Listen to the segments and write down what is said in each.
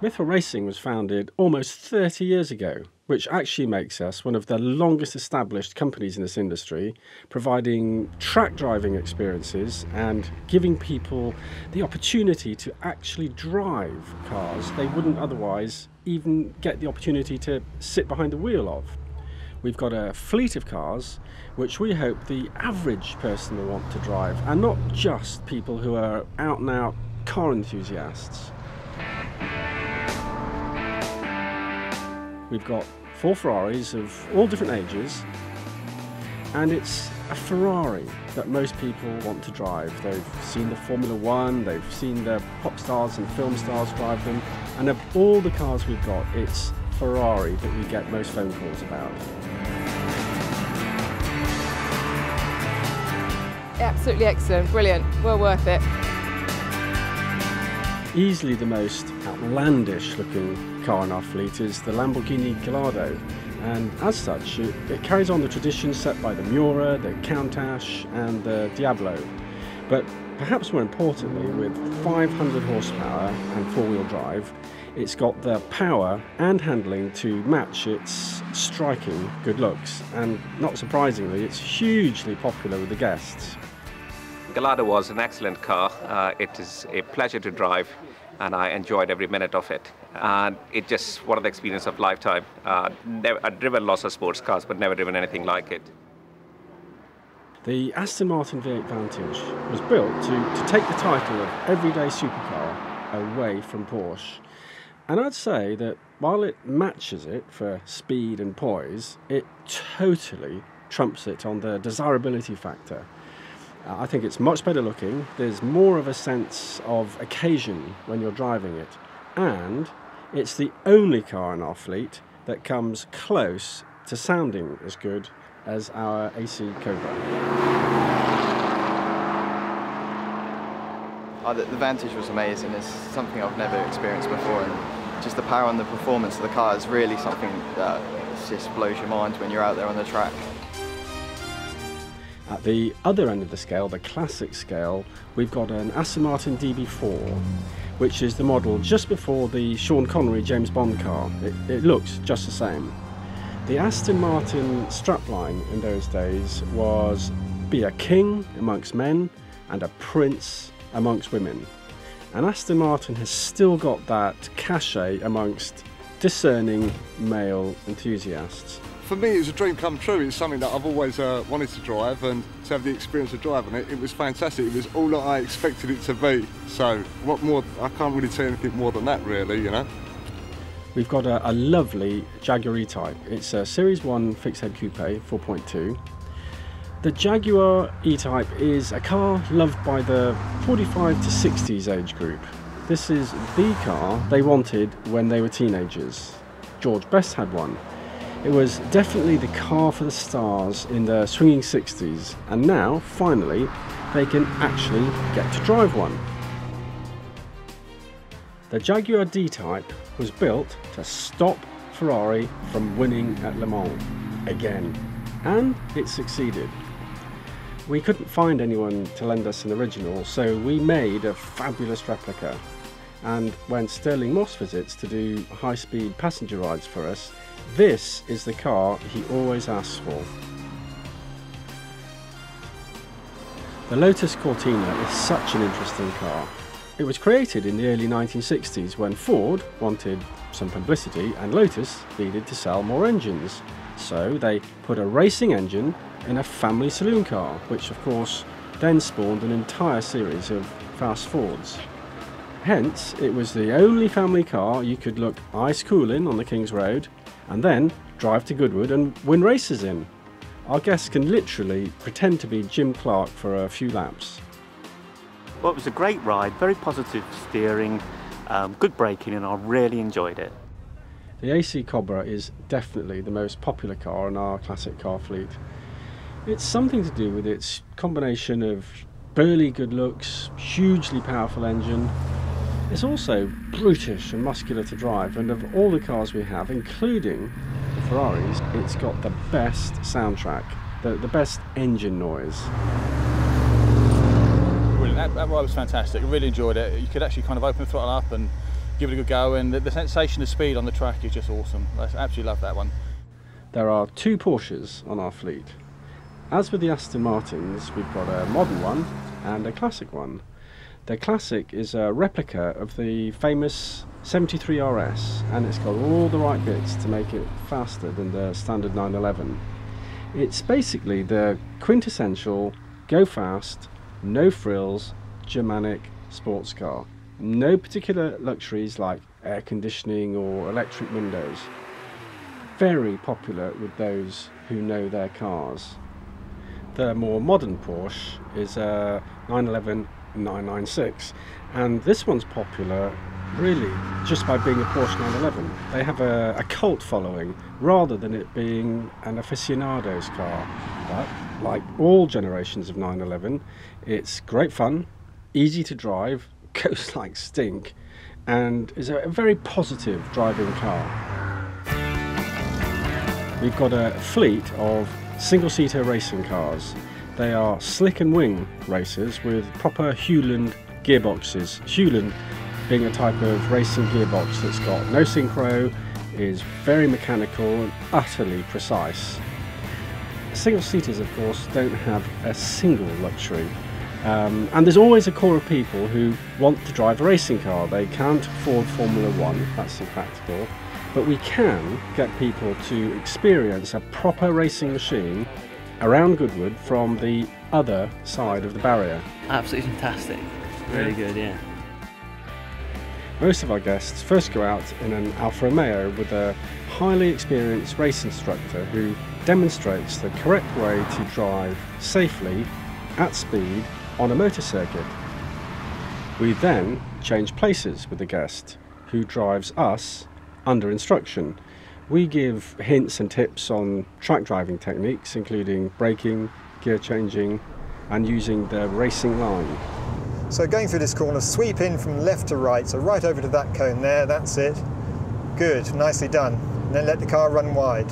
Mithril Racing was founded almost 30 years ago, which actually makes us one of the longest established companies in this industry, providing track driving experiences and giving people the opportunity to actually drive cars they wouldn't otherwise even get the opportunity to sit behind the wheel of. We've got a fleet of cars which we hope the average person will want to drive, and not just people who are out and out car enthusiasts. We've got 4 Ferraris of all different ages, and it's a Ferrari that most people want to drive. They've seen the Formula One, they've seen the pop stars and film stars drive them, and of all the cars we've got, it's Ferrari that we get most phone calls about. Absolutely excellent, brilliant, well worth it. Easily the most outlandish looking car in our fleet is the Lamborghini Gallardo, and as such it carries on the tradition set by the Miura, the Countach and the Diablo. But perhaps more importantly, with 500 horsepower and 4-wheel drive, it's got the power and handling to match its striking good looks, and not surprisingly it's hugely popular with the guests. Gallardo was an excellent car. It is a pleasure to drive, and I enjoyed every minute of it. And it's just one of the experiences of lifetime. I've driven lots of sports cars, but never driven anything like it. The Aston Martin V8 Vantage was built to take the title of everyday supercar away from Porsche. And I'd say that while it matches it for speed and poise, it totally trumps it on the desirability factor. I think it's much better looking, there's more of a sense of occasion when you're driving it, and it's the only car in our fleet that comes close to sounding as good as our AC Cobra. The Vantage was amazing. It's something I've never experienced before, and just the power and the performance of the car is really something that just blows your mind when you're out there on the track. At the other end of the scale, the classic scale, we've got an Aston Martin DB4, which is the model just before the Sean Connery James Bond car. It looks just the same. The Aston Martin strapline in those days was be a king amongst men and a prince amongst women. And Aston Martin has still got that cachet amongst discerning male enthusiasts. For me, it was a dream come true. It's something that I've always wanted to drive, and to have the experience of driving it, it was fantastic. It was all that I expected it to be. So what more? I can't really say anything more than that, really, you know. We've got a lovely Jaguar E-Type. It's a Series 1 fixed-head coupe, 4.2. The Jaguar E-Type is a car loved by the 45 to 60s age group. This is the car they wanted when they were teenagers. George Best had one. It was definitely the car for the stars in the swinging 60s, and now, finally, they can actually get to drive one. The Jaguar D-Type was built to stop Ferrari from winning at Le Mans again, and it succeeded. We couldn't find anyone to lend us an original, so we made a fabulous replica. And when Sterling Moss visits to do high-speed passenger rides for us, this is the car he always asks for. The Lotus Cortina is such an interesting car. It was created in the early 1960s when Ford wanted some publicity and Lotus needed to sell more engines. So they put a racing engine in a family saloon car, which of course then spawned an entire series of fast Fords. Hence, it was the only family car you could look ice cool in on the King's Road and then drive to Goodwood and win races in. Our guests can literally pretend to be Jim Clark for a few laps. Well, it was a great ride, very positive steering, good braking, and I really enjoyed it. The AC Cobra is definitely the most popular car in our classic car fleet. It's something to do with its combination of burly good looks, hugely powerful engine. It's also brutish and muscular to drive, and of all the cars we have, including the Ferraris, it's got the best soundtrack, the best engine noise. Brilliant, that ride was fantastic, I really enjoyed it. You could actually kind of open the throttle up and give it a good go, and the sensation of speed on the track is just awesome. I absolutely love that one. There are 2 Porsches on our fleet. As with the Aston Martins, we've got a modern one and a classic one. The classic is a replica of the famous 73 RS, and it's got all the right bits to make it faster than the standard 911. It's basically the quintessential go fast, no frills, Germanic sports car. No particular luxuries like air conditioning or electric windows. Very popular with those who know their cars. The more modern Porsche is a 911 996, and this one's popular really just by being a Porsche 911. They have a cult following rather than it being an aficionado's car. But like all generations of 911, it's great fun, easy to drive, goes like stink, and is a very positive driving car. We've got a fleet of single-seater racing cars. They are slick and wing racers with proper Hewland gearboxes. Hewland being a type of racing gearbox that's got no synchro, is very mechanical and utterly precise. Single-seaters, of course, don't have a single luxury. And there's always a core of people who want to drive a racing car. They can't afford Formula One, that's impractical, but we can get people to experience a proper racing machine around Goodwood from the other side of the barrier. Absolutely fantastic, really good, yeah. Most of our guests first go out in an Alfa Romeo with a highly experienced race instructor who demonstrates the correct way to drive safely at speed on a motor circuit. We then change places with the guest who drives us under instruction. We give hints and tips on track driving techniques, including braking, gear changing, and using the racing line. So going through this corner, sweep in from left to right, so right over to that cone there, that's it. Good, nicely done. And then let the car run wide.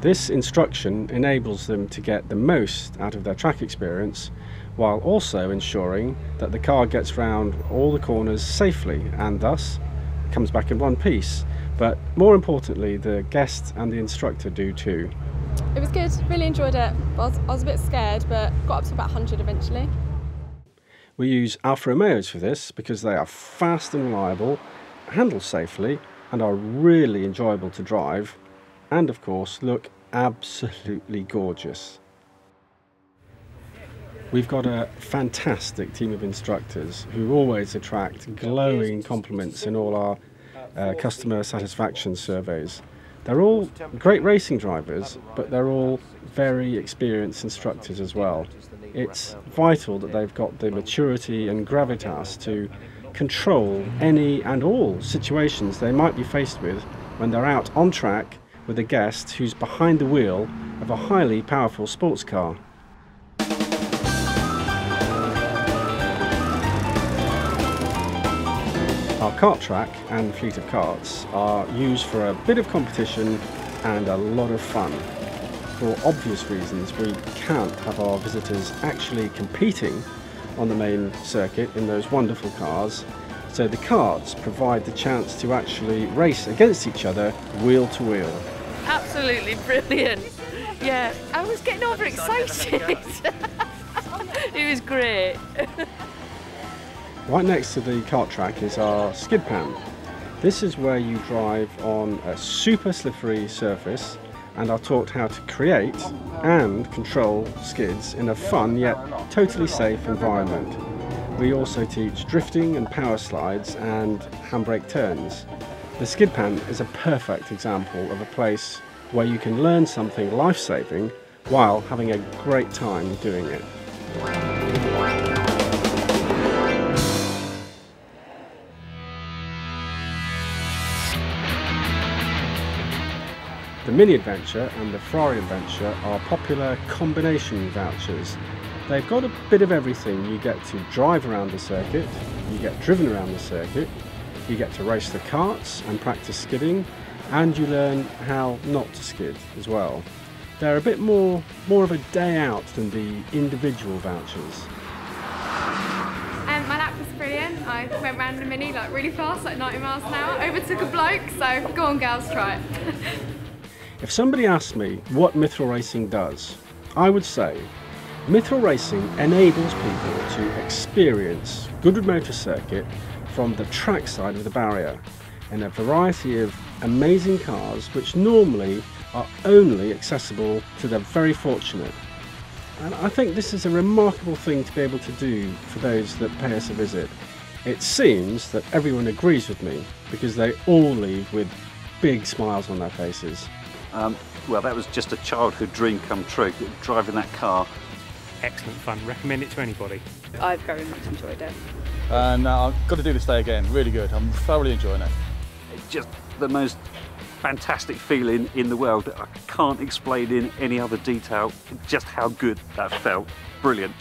This instruction enables them to get the most out of their track experience, while also ensuring that the car gets round all the corners safely and thus comes back in one piece. But more importantly, the guest and the instructor do too. It was good, really enjoyed it. I was a bit scared, but got up to about 100 eventually. We use Alfa Romeos for this because they are fast and reliable, handle safely, and are really enjoyable to drive, and of course look absolutely gorgeous. We've got a fantastic team of instructors who always attract glowing compliments in all our customer satisfaction surveys. They're all great racing drivers, but they're all very experienced instructors as well. It's vital that they've got the maturity and gravitas to control any and all situations they might be faced with when they're out on track with a guest who's behind the wheel of a highly powerful sports car. Our kart track and fleet of karts are used for a bit of competition and a lot of fun. For obvious reasons, we can't have our visitors actually competing on the main circuit in those wonderful cars, so the karts provide the chance to actually race against each other wheel to wheel. Absolutely brilliant. Yeah, I was getting overexcited. It was great. Right next to the kart track is our skid pan. This is where you drive on a super slippery surface and are taught how to create and control skids in a fun yet totally safe environment. We also teach drifting and power slides and handbrake turns. The skid pan is a perfect example of a place where you can learn something life-saving while having a great time doing it. The Mini Adventure and the Ferrari Adventure are popular combination vouchers. They've got a bit of everything. You get to drive around the circuit, you get driven around the circuit, you get to race the karts and practice skidding, and you learn how not to skid as well. They're a bit more of a day out than the individual vouchers. My lap was brilliant. I I went round in a Mini like really fast, like 90 miles an hour, overtook a bloke, so go on girls, try it. If somebody asked me what Mithril Racing does, I would say Mithril Racing enables people to experience Goodwood Motor Circuit from the track side of the barrier in a variety of amazing cars which normally are only accessible to the very fortunate. And I think this is a remarkable thing to be able to do for those that pay us a visit. It seems that everyone agrees with me because they all leave with big smiles on their faces. Well, that was just a childhood dream come true, driving that car. Excellent fun, recommend it to anybody. I've very much enjoyed it. And I've got to do this day again, really good. I'm thoroughly enjoying it. It's just the most fantastic feeling in the world. I can't explain in any other detail just how good that felt. Brilliant.